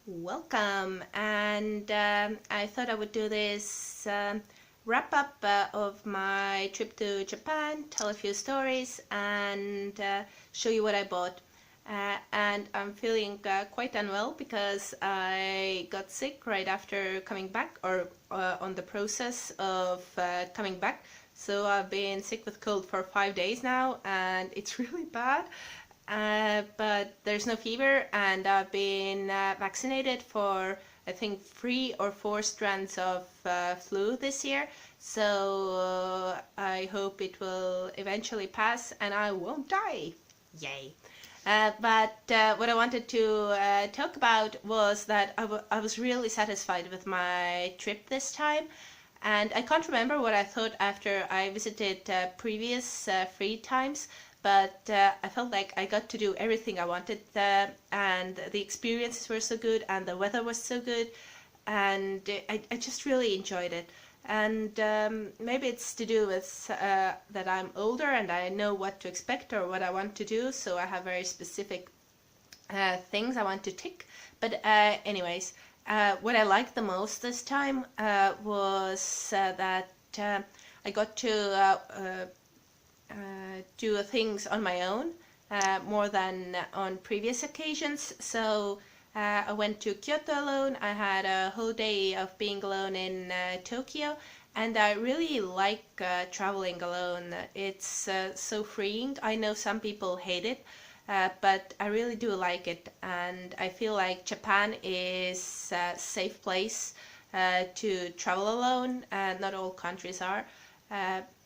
Welcome, and I thought I would do this wrap up of my trip to Japan, tell a few stories, and show you what I bought. And I'm feeling quite unwell because I got sick right after coming back, or on the process of coming back. So I've been sick with cold for 5 days now, and it's really bad. But there's no fever, and I've been vaccinated for I think 3 or 4 strands of flu this year. So I hope it will eventually pass and I won't die. Yay! But what I wanted to talk about was that I was really satisfied with my trip this time. And I can't remember what I thought after I visited previous 3 times, but I felt like I got to do everything I wanted, and the experiences were so good, and the weather was so good, and I just really enjoyed it. And maybe it's to do with that I'm older and I know what to expect or what I want to do, so I have very specific things I want to tick. But anyways, what I liked the most this time was that I got to do things on my own more than on previous occasions. So I went to Kyoto alone. I had a whole day of being alone in Tokyo, and I really like traveling alone. It's so freeing. I know some people hate it, but I really do like it, and I feel like Japan is a safe place to travel alone. Not all countries are.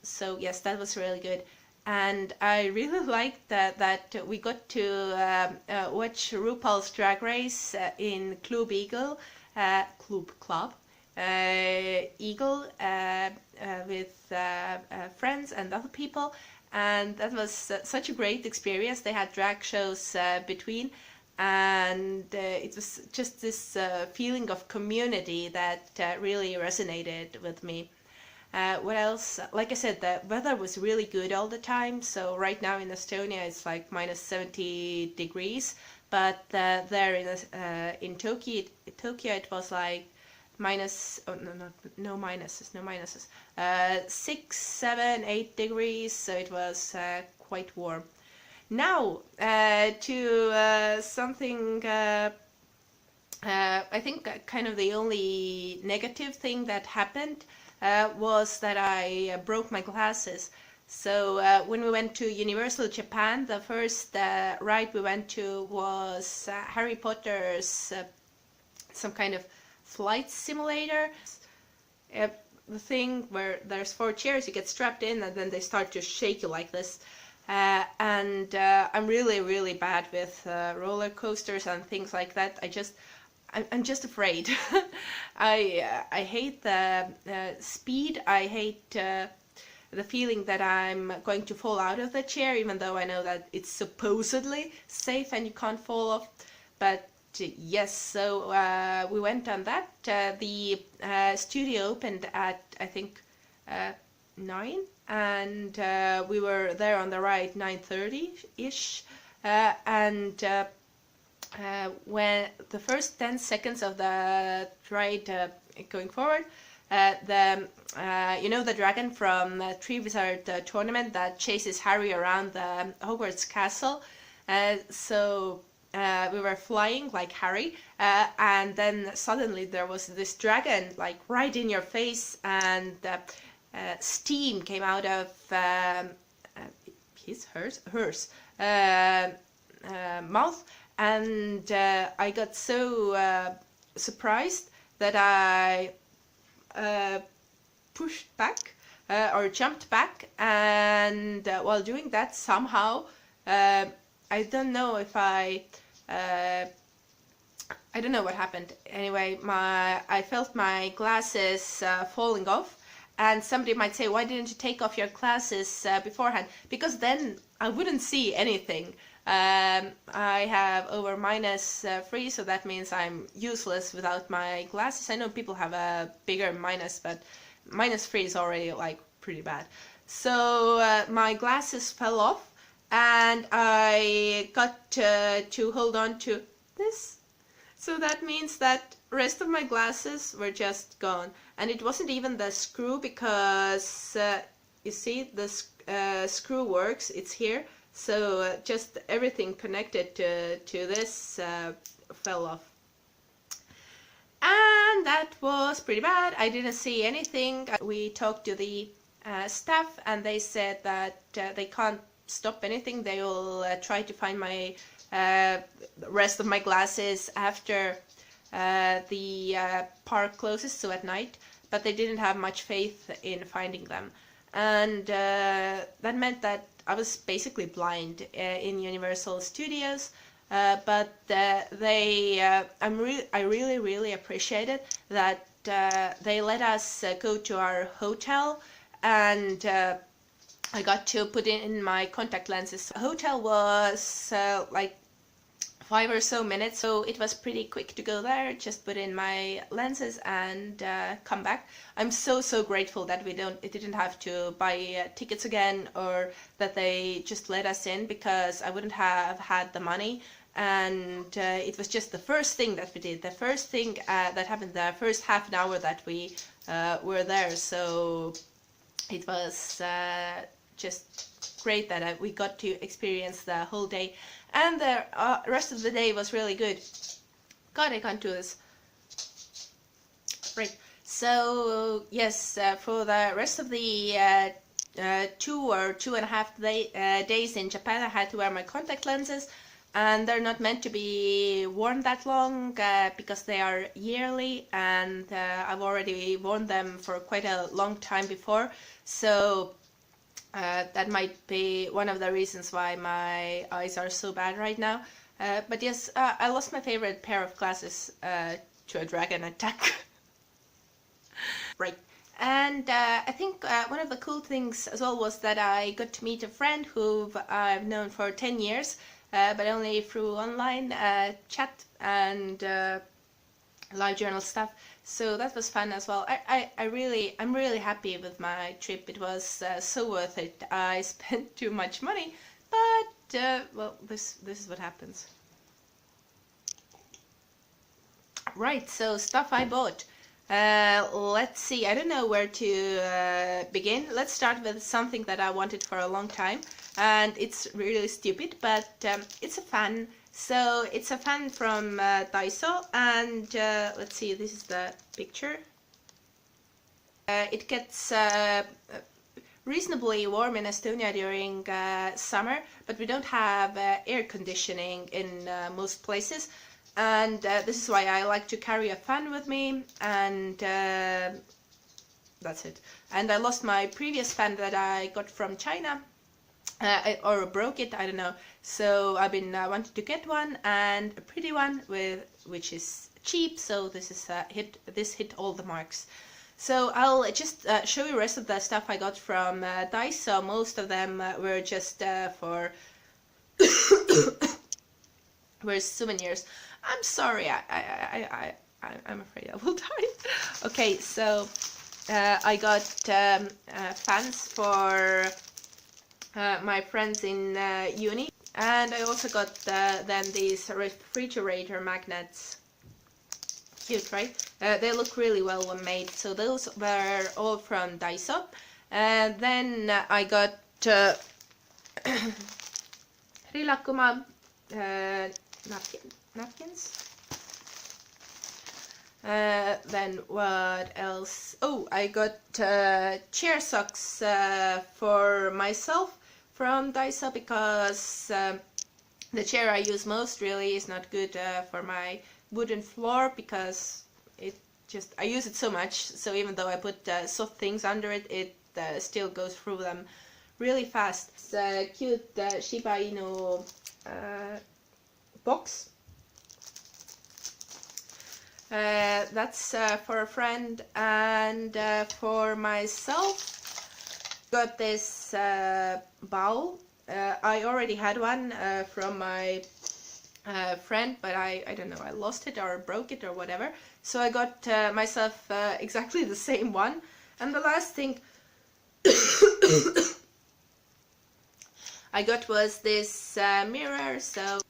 So yes, that was really good. And I really liked that we got to watch RuPaul's Drag Race in Club Eagle with friends and other people, and that was such a great experience. They had drag shows between, and it was just this feeling of community that really resonated with me. What else? Like I said, the weather was really good all the time. So right now in Estonia, it's like minus 70 degrees. But there in Tokyo, it was like minus, oh no minuses, no minuses. 6, 7, 8 degrees. So it was quite warm. Now to something. I think kind of the only negative thing that happened was that I broke my glasses. So when we went to Universal Japan, the first ride we went to was Harry Potter's some kind of flight simulator. The thing where there's 4 chairs, you get strapped in and then they start to shake you like this. And I'm really bad with roller coasters and things like that. I'm just afraid. I hate the speed. I hate the feeling that I'm going to fall out of the chair, even though I know that it's supposedly safe and you can't fall off. But yes, so we went on that. The studio opened at, I think, 9, and we were there on the ride 9:30-ish. And when the first 10 seconds of the ride going forward, the dragon from Tree Wizard tournament that chases Harry around the Hogwarts castle. So we were flying like Harry, and then suddenly there was this dragon like right in your face, and steam came out of hers mouth. And I got so surprised that I pushed back or jumped back, and while doing that, somehow I don't know if I don't know what happened. Anyway, I felt my glasses falling off, and somebody might say, why didn't you take off your glasses beforehand? Because then I wouldn't see anything. I have over -3, so that means I'm useless without my glasses. I know people have a bigger minus, but -3 is already like pretty bad. So my glasses fell off, and I got to hold on to this So that means that rest of my glasses were just gone. And it wasn't even the screw, because you see the screw works, it's here. So just everything connected to this fell off. And that was pretty bad. I didn't see anything. We talked to the staff, and they said that they can't stop anything. They will try to find my rest of my glasses after the park closes, so at night. But they didn't have much faith in finding them, and that meant that I was basically blind in Universal Studios. But I really appreciated that they let us go to our hotel, and I got to put in my contact lenses. The hotel was like 5 or so minutes, so it was pretty quick to go there, just put in my lenses and come back. I'm so grateful that we didn't have to buy tickets again, or that they just let us in, because I wouldn't have had the money. And it was just the first thing that we did, the first thing that happened, the first half an hour that we were there. So it was just great that we got to experience the whole day, and the rest of the day was really good. God, I can't do this. Right, so yes, for the rest of the 2 or 2.5 days in Japan, I had to wear my contact lenses, and they're not meant to be worn that long because they are yearly, and I've already worn them for quite a long time before, so that might be one of the reasons why my eyes are so bad right now. But yes, I lost my favorite pair of glasses to a dragon attack. Right. And I think one of the cool things as well was that I got to meet a friend who I've known for 10 years, but only through online chat and live journal stuff. So that was fun as well. I'm really happy with my trip. It was so worth it. I spent too much money, but well, this is what happens. Right, so stuff I bought. Let's see, I don't know where to begin. Let's start with something that I wanted for a long time, and it's really stupid, but it's a fan. So it's a fan from Daiso, and let's see, this is the picture. It gets reasonably warm in Estonia during summer, but we don't have air conditioning in most places. And this is why I like to carry a fan with me, and that's it. And I lost my previous fan that I got from China, or broke it, I don't know. So I've been wanting to get one, and a pretty one which is cheap. So this is hit all the marks. So I'll just show you the rest of the stuff I got from Daiso. Most of them were just for were souvenirs. I'm sorry, I'm afraid I will die. Okay, so I got fans for my friends in uni, and I also got them these refrigerator magnets. Cute, right? They look really well when made. So those were all from Daiso. And then I got Rilakuma napkins. Then what else? Oh, I got chair socks for myself from Daiso, because the chair I use most really is not good for my wooden floor, because I use it so much. So even though I put soft things under it, it still goes through them really fast. It's a cute Shiba Inu box. That's for a friend, and for myself got this bowl. I already had one from my friend, but I don't know, I lost it or broke it or whatever, so I got myself exactly the same one. And the last thing I got was this mirror. So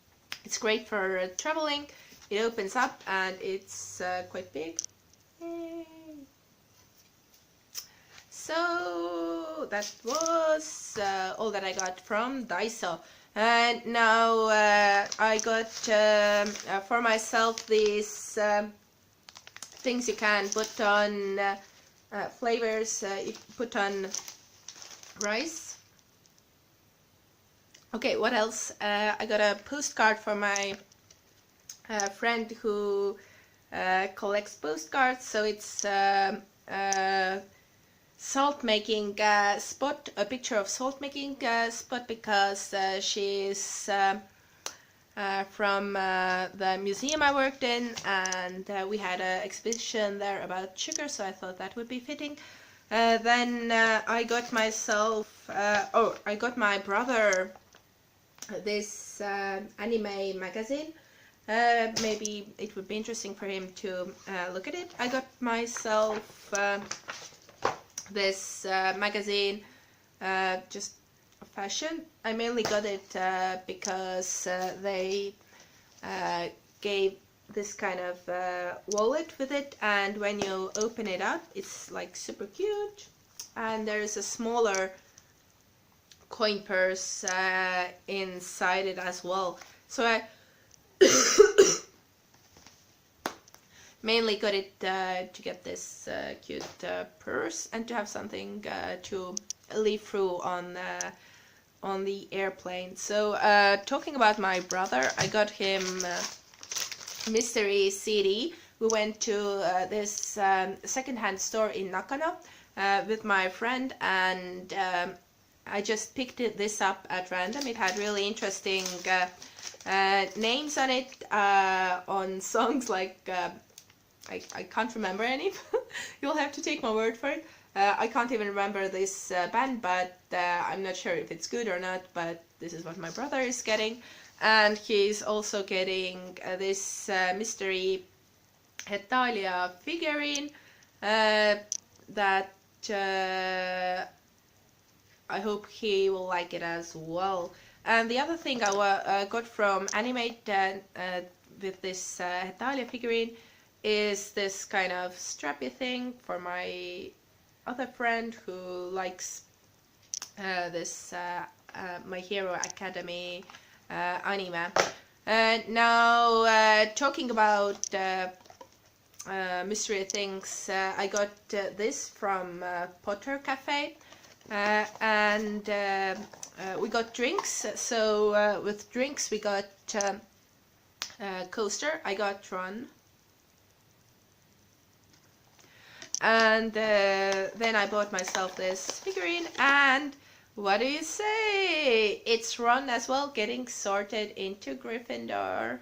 it's great for traveling. it opens up and it's quite big. Yay. So that was all that I got from Daiso. And now I got for myself these things you can put on flavors. You put on rice. Okay, what else? I got a postcard for my friend who collects postcards. So it's salt making spot, a picture of salt making spot, because she's from the museum I worked in, and we had an exhibition there about sugar, so I thought that would be fitting. Then I got myself, I got my brother this anime magazine. Maybe it would be interesting for him to look at it. I got myself this magazine, just fashion. I mainly got it because they gave this kind of wallet with it, and when you open it up it's like super cute, and there's a smaller coin purse inside it as well. So I mainly got it to get this cute purse and to have something to leaf through on the airplane. So talking about my brother, I got him mystery CD. We went to this secondhand store in Nakano with my friend, and I just picked this up at random. It had really interesting names on it, on songs like I can't remember any. You'll have to take my word for it. I can't even remember this band, but I'm not sure if it's good or not, but this is what my brother is getting. And he's also getting this mystery Hetalia figurine that I hope he will like it as well. And the other thing I got from Animate with this Hetalia figurine is this kind of strappy thing for my other friend who likes this My Hero Academy anime. Now talking about mystery things, I got this from Potter Cafe, and we got drinks. So with drinks we got coaster. I got Ron. And then I bought myself this figurine, and what do you say? It's Ron as well, getting sorted into Gryffindor.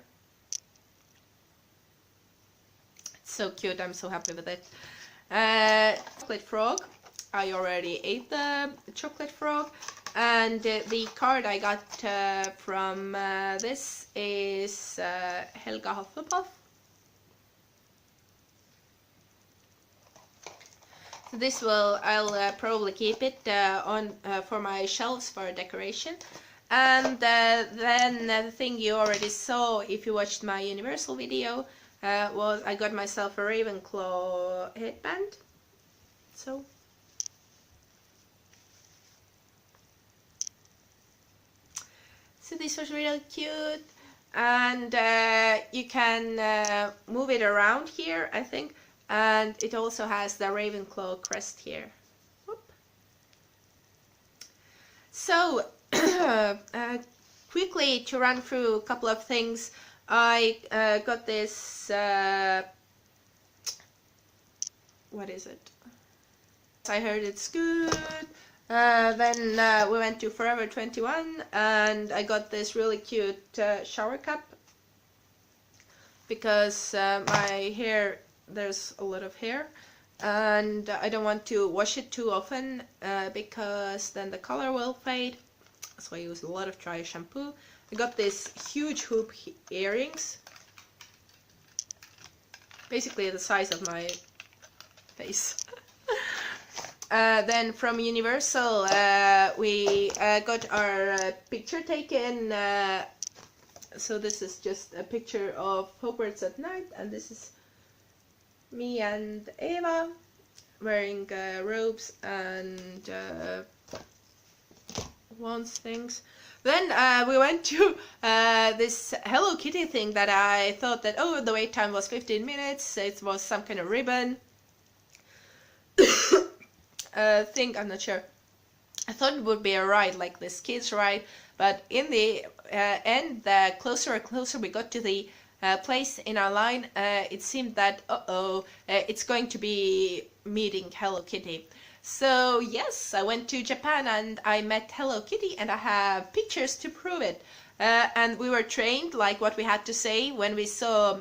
It's so cute, I'm so happy with it. Chocolate frog. I already ate the chocolate frog. And the card I got from this is Helga Hufflepuff. This I'll probably keep it on for my shelves for decoration. And then the thing you already saw if you watched my Universal video was I got myself a Ravenclaw headband. So this was really cute, and you can move it around here, I think. And it also has the Ravenclaw crest here. Whoop. So, quickly to run through a couple of things, I got this, what is it? I heard it's good. Then we went to Forever 21 and I got this really cute shower cap, because my hair, there's a lot of hair and I don't want to wash it too often because then the color will fade, so I use a lot of dry shampoo. I got this huge hoop earrings, basically the size of my face. Then from Universal we got our picture taken So this is just a picture of Hogwarts at night, and this is me and Eva wearing robes and wands things. Then we went to this Hello Kitty thing that I thought that, oh, the wait time was 15 minutes. It was some kind of ribbon thing, I'm not sure. I thought it would be a ride, like this kids ride, but in the end, the closer and closer we got to the place in our line, it seemed that, it's going to be meeting Hello Kitty. So yes, I went to Japan and I met Hello Kitty, and I have pictures to prove it. And we were trained like what we had to say when we saw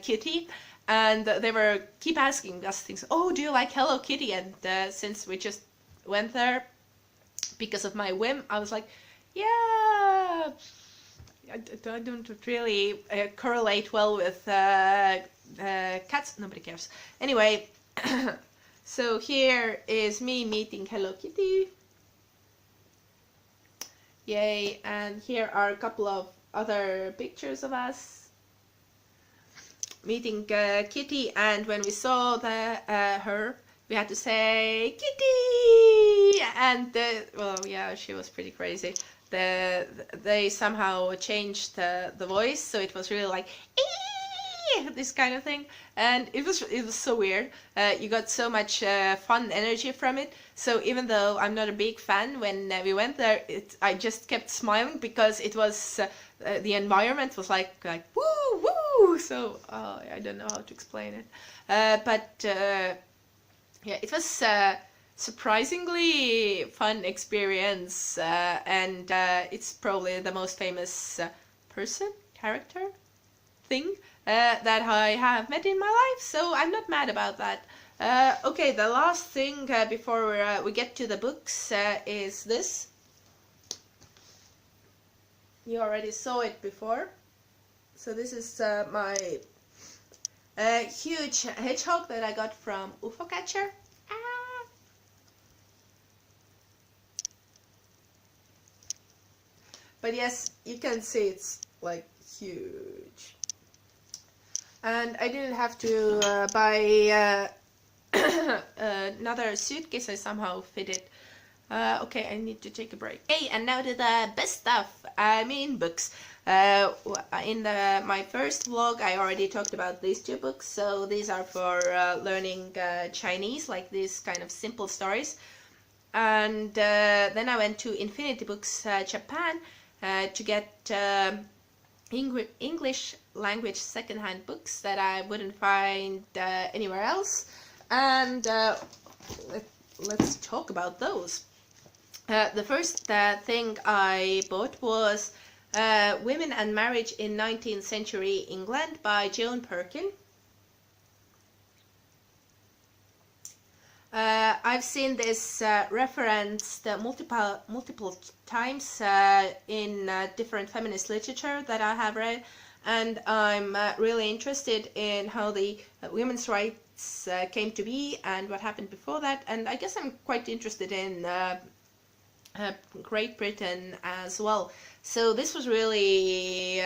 Kitty, and they were keep asking us things. Oh, do you like Hello Kitty? And since we just went there because of my whim, I was like, yeah. I don't really correlate well with cats. Nobody cares. Anyway, so here is me meeting Hello Kitty. Yay, and here are a couple of other pictures of us meeting Kitty, and when we saw her, we had to say Kitty, and well, yeah, she was pretty crazy. They somehow changed the voice, so it was really like this kind of thing, and it was so weird. You got so much fun energy from it. So even though I'm not a big fan, when we went there, I just kept smiling because it was the environment was like woo woo. So I don't know how to explain it, but yeah, it was surprisingly fun experience, and it's probably the most famous character thing that I have met in my life, so I'm not mad about that. Okay, the last thing before we get to the books is this. You already saw it before. So this is my huge hedgehog that I got from UFO Catcher. But yes, you can see it's like huge. And I didn't have to buy another suitcase. I somehow fit it. Okay, I need to take a break. Okay, and now to the best stuff. I mean books. In my first vlog, I already talked about these two books. So these are for learning Chinese, like these kind of simple stories. And then I went to Infinity Books Japan to get English language secondhand books that I wouldn't find anywhere else. And let's talk about those. The first thing I bought was Women and Marriage in 19th Century England by Joan Perkin. I've seen this referenced multiple times in different feminist literature that I have read, and I'm really interested in how the women's rights came to be and what happened before that, and I guess I'm quite interested in Great Britain as well. So this was really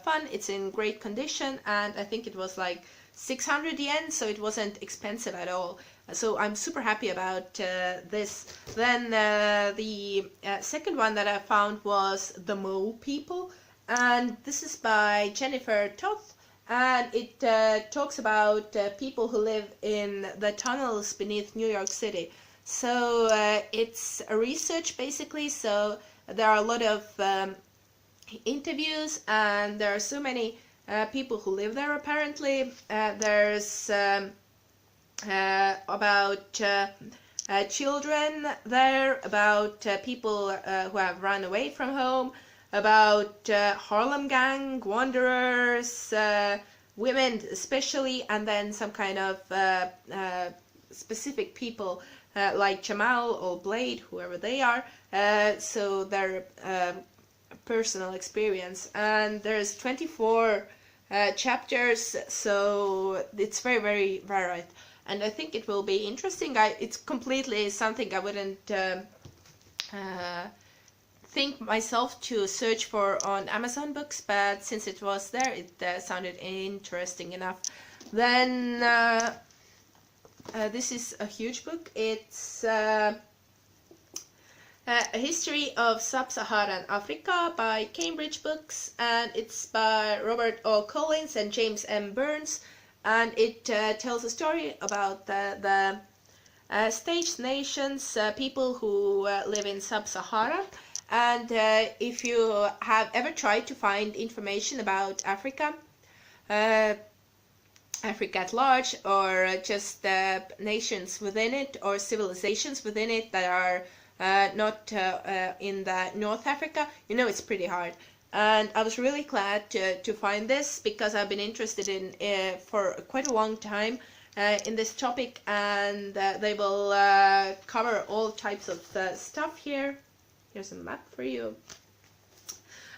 fun. It's in great condition, and I think it was like 600 yen, so it wasn't expensive at all. So I'm super happy about this. Then the second one that I found was The Mole People, and this is by Jennifer Toth, and it talks about people who live in the tunnels beneath New York City. So it's a research basically, so there are a lot of interviews, and there are so many people who live there apparently. There's about children there, about people who have run away from home, about Harlem Gang, wanderers, women especially, and then some kind of specific people like Jamal or Blade, whoever they are, so their personal experience. And there's 24 chapters, so it's very, very varied. And I think it will be interesting. It's completely something I wouldn't think myself to search for on Amazon Books, but since it was there, it sounded interesting enough. Then this is a huge book. It's A History of Sub-Saharan Africa by Cambridge Books, and it's by Robert O. Collins and James M. Burns, and it tells a story about the states, nations, people who live in Sub-Sahara. And if you have ever tried to find information about Africa, Africa at large, or just nations within it, or civilizations within it that are not in the North Africa, you know it's pretty hard. And I was really glad to find this, because I've been interested in for quite a long time in this topic, and they will cover all types of stuff here. Here's a map for you.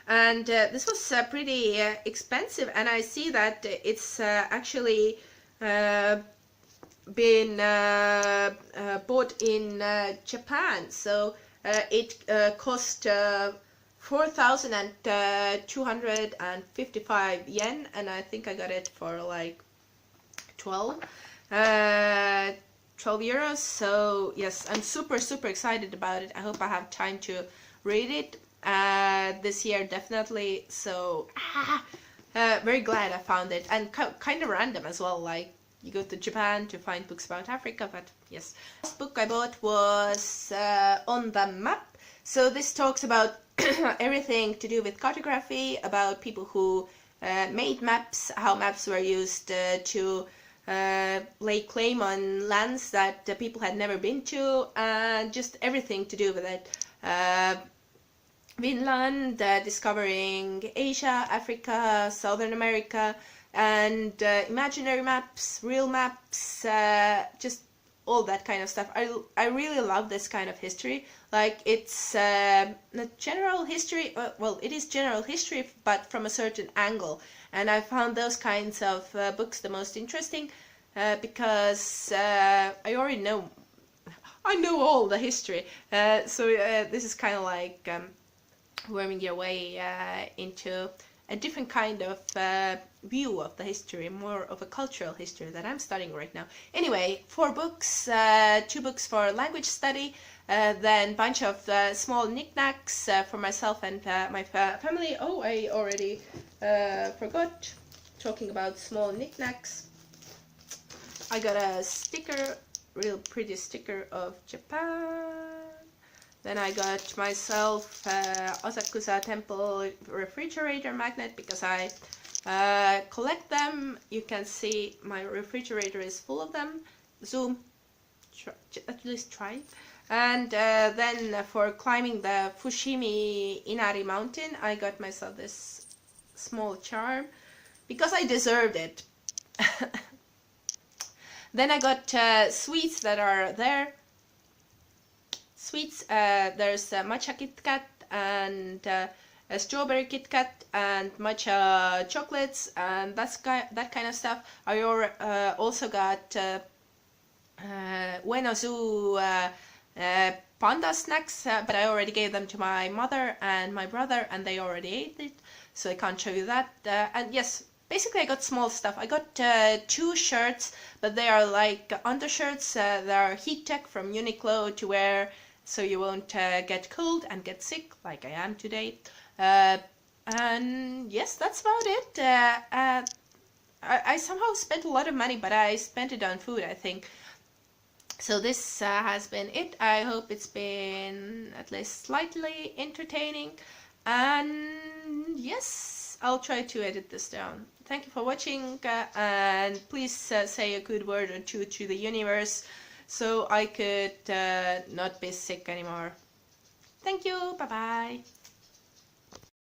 And this was pretty expensive, and I see that it's actually been bought in Japan. So it cost 4,255 yen, and I think I got it for like 12 euros. So yes, I'm super excited about it. I hope I have time to read it this year, definitely. So very glad I found it, and kind of random as well, like you go to Japan to find books about Africa, but yes. The last book I bought was On the Map. So this talks about everything to do with cartography, about people who made maps, how maps were used to lay claim on lands that people had never been to, and just everything to do with it. Vinland, discovering Asia, Africa, Southern America, and imaginary maps, real maps, just all that kind of stuff. I really love this kind of history. Like, it's general history, well, it is general history, but from a certain angle. And I found those kinds of books the most interesting, because I already know, I know all the history. So this is kind of like worming your way into a different kind of view of the history, more of a cultural history that I'm studying right now. Anyway, 4 books, 2 books for language study, then bunch of small knickknacks for myself and my family. Oh, I already forgot talking about small knickknacks. I got a sticker, real pretty sticker of Japan. Then I got myself Asakusa Temple refrigerator magnet, because I collect them. You can see my refrigerator is full of them. Zoom, at least try. And then for climbing the Fushimi Inari mountain, I got myself this small charm, because I deserved it. Then I got sweets that are there. Sweets, there's matcha Kit Kat, and a strawberry Kit Kat, and matcha chocolates, and that kind of stuff. I also got Uenozu panda snacks, but I already gave them to my mother and my brother, and they already ate it, so I can't show you that. And yes, basically I got small stuff. I got 2 shirts, but they are like undershirts. They are heat tech from Uniqlo to wear, so you won't get cold and get sick like I am today. And yes, that's about it. I somehow spent a lot of money, but I spent it on food, I think. So this has been it. I hope it's been at least slightly entertaining. And yes, I'll try to edit this down. Thank you for watching, and please say a good word or two to the universe, so I could not be sick anymore. Thank you, bye bye.